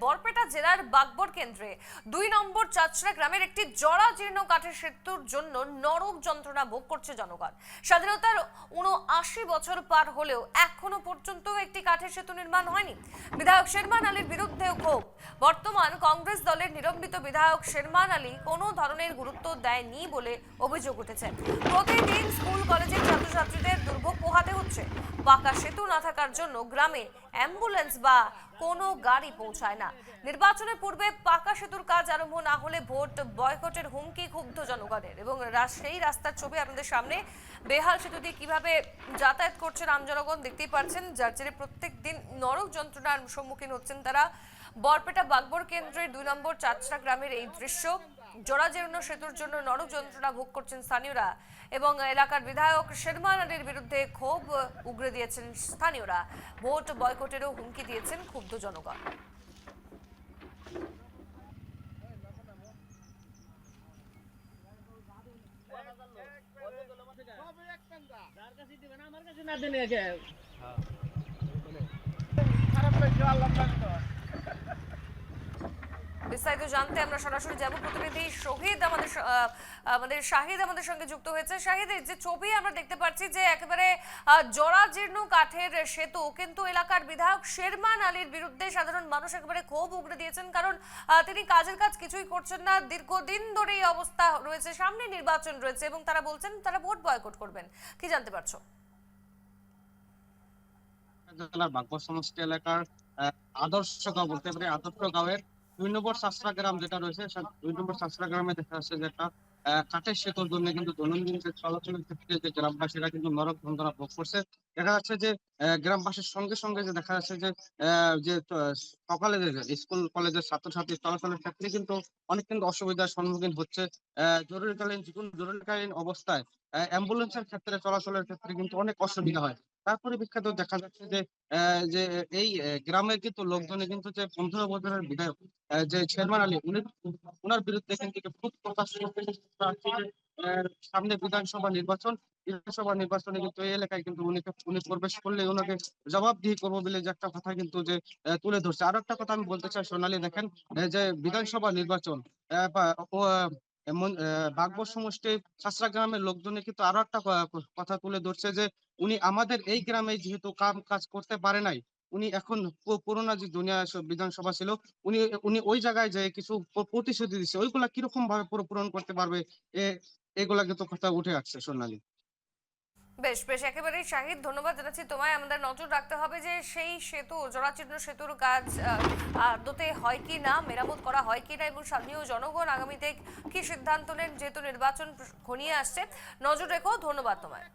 বরপেটা জেলার বাগবর কেন্দ্রে ২ নম্বর চাচড়া গ্রামের একটি জরাজীর্ণ কাঠের সেতুর জন্য নরক যন্ত্রণা ভোগ করছে জনগণ। স্বাধীনতার ৭৯ বছর পার হলেও এখনো পর্যন্ত একটি কাঠের সেতু নির্মাণ হয়নি। বিধায়ক শেরমান আলীর বিরুদ্ধেও ক্ষোভ। বর্তমান কংগ্রেস দলের নিলম্বিত বিধায়ক শেরমান আলী কোনো ধরনের গুরুত্ব দেয়নি বলে অভিযোগ উঠেছে। প্রতিদিন স্কুল কলেজের ছাত্রছাত্রীদের দুর্ভোগ পোহাতে হচ্ছে। পাকা সেতু না থাকার জন্য গ্রামে অ্যাম্বুলেন্স বা কোনো গাড়ি পৌঁছায় না। নির্বাচনের পূর্বে পাকা সেতুর কাজ আরম্ভ না হলে ভোট বয়কটের হুমকি ক্ষুব্ধ জনগণের। এবং সেই রাস্তার ছবি আপনাদের সামনে, বেহাল সেতু দিয়ে কিভাবে যাতায়াত করছে রাম জনগণ দেখতেই পাচ্ছেন, যার জেরে প্রত্যেক দিন নরক যন্ত্রণার সম্মুখীন হচ্ছেন তারা। বরপেটা বাগবর কেন্দ্রের ২ নম্বর চাচড়া গ্রামের এই দৃশ্য। জরাজীর্ণ সেতুর জন্য নরক যন্ত্রণা ভোগ করছেন স্থানীয়রা এবং এলাকার বিধায়ক শেরমান আলীর বিরুদ্ধে ক্ষোভ উগরে দিয়েছেন স্থানীয়রা। ভোট বয়কটেরও হুমকি দিয়েছেন ক্ষুব্ধ জনগণ। বিস্তারিত জানতে আমরা সরাসরি যাব। প্রতিনিধি শহীদ আমাদের শাহিদ আমাদের সঙ্গে যুক্ত হয়েছে। শাহিদ, যে ছবি আমরা দেখতে পাচ্ছি যে একেবারে জরাজীর্ণ কাঠের সেতু, কিন্তু এলাকার বিধায়ক শেরমান আলীর বিরুদ্ধে সাধারণ মানুষ একেবারে ক্ষোভ উগরে দিয়েছেন, কারণ তিনি কাজের কাজ কিছুই করছেন না। দীর্ঘদিন ধরে এই অবস্থা রয়েছে, সামনে নির্বাচন রয়েছে এবং তারা বলছেন তারা ভোট বয়কট করবেন। কি জানতে পারছো? জেলার বাগবর সমষ্টি এলাকার আদর্শ গাঁও বলতে পারি, আদর্শ গাঁওয়ের ২ নম্বর চাচড়া গ্রাম যেটা রয়েছে, ২ নম্বর চাচড়া গ্রামে দেখা যাচ্ছে যে একটা কাঠের সেতুর জন্য কিন্তু দৈনন্দিন যে চলাচলের ক্ষেত্রে যে গ্রামবাসীরা কিন্তু নরক যন্ত্রণা ভোগ করছে। দেখা যাচ্ছে যে গ্রামবাসীর সঙ্গে সঙ্গে যে দেখা যাচ্ছে যে সকালে যে স্কুল কলেজের ছাত্রছাত্রী চলাচলের ক্ষেত্রে কিন্তু অনেক কিন্তু অসুবিধার সম্মুখীন হচ্ছে। জরুরিকালীন অবস্থায় অ্যাম্বুলেন্সের ক্ষেত্রে চলাচলের ক্ষেত্রে কিন্তু অনেক অসুবিধা হয়। তার পরিপ্রেক্ষিতে দেখা যাচ্ছে যে যে এই গ্রামের কিন্তু লোকজনে কিন্তু যে ১৫ বছরের বিধায়ক যে শেরমান আলী, উনার বিরুদ্ধে কিন্তু ক্ষোভ প্রকাশ করতে চাচ্ছে যে, সামনে বিধানসভা নির্বাচনে কিন্তু এই এলাকায় কিন্তু উনি প্রবেশ করলে ওনাকে জবাবদিহি করবো বলে যে একটা কথা কিন্তু যে তুলে ধরছে। আরো একটা কথা আমি বলতে চাই সোনালী, দেখেন যে বিধানসভা নির্বাচন বাগবর সমষ্টি চাচড়া গ্রামের লোকজনে কিন্তু আরো একটা কথা তুলে ধরছে যে উনি আমাদের এই গ্রামে যেহেতু কাজ করতে পারে নাই, উনি এখন পুরোনো যে দুনিয়া বিধানসভা ছিল, উনি উনি ওই জায়গায় যে কিছু প্রতিশ্রুতি দিচ্ছে, ওইগুলা কিরকম ভাবে পূরণ করতে পারবে, এগুলা কিন্তু কথা উঠে আসছে সোনালী। বেশ বেশ, একেবারেই শাহিদ, ধন্যবাদ জানাচ্ছি তোমায়। আমাদের নজর রাখতে হবে যে সেই সেতু, জরাজীর্ণ সেতুর কাজ আদতে হয় কি না, মেরামত করা হয় কি না, এবং স্থানীয় জনগণ আগামীতে কি সিদ্ধান্ত নেন, যেহেতু নির্বাচন ঘনিয়ে আসছে। নজর রেখো। ধন্যবাদ তোমায়।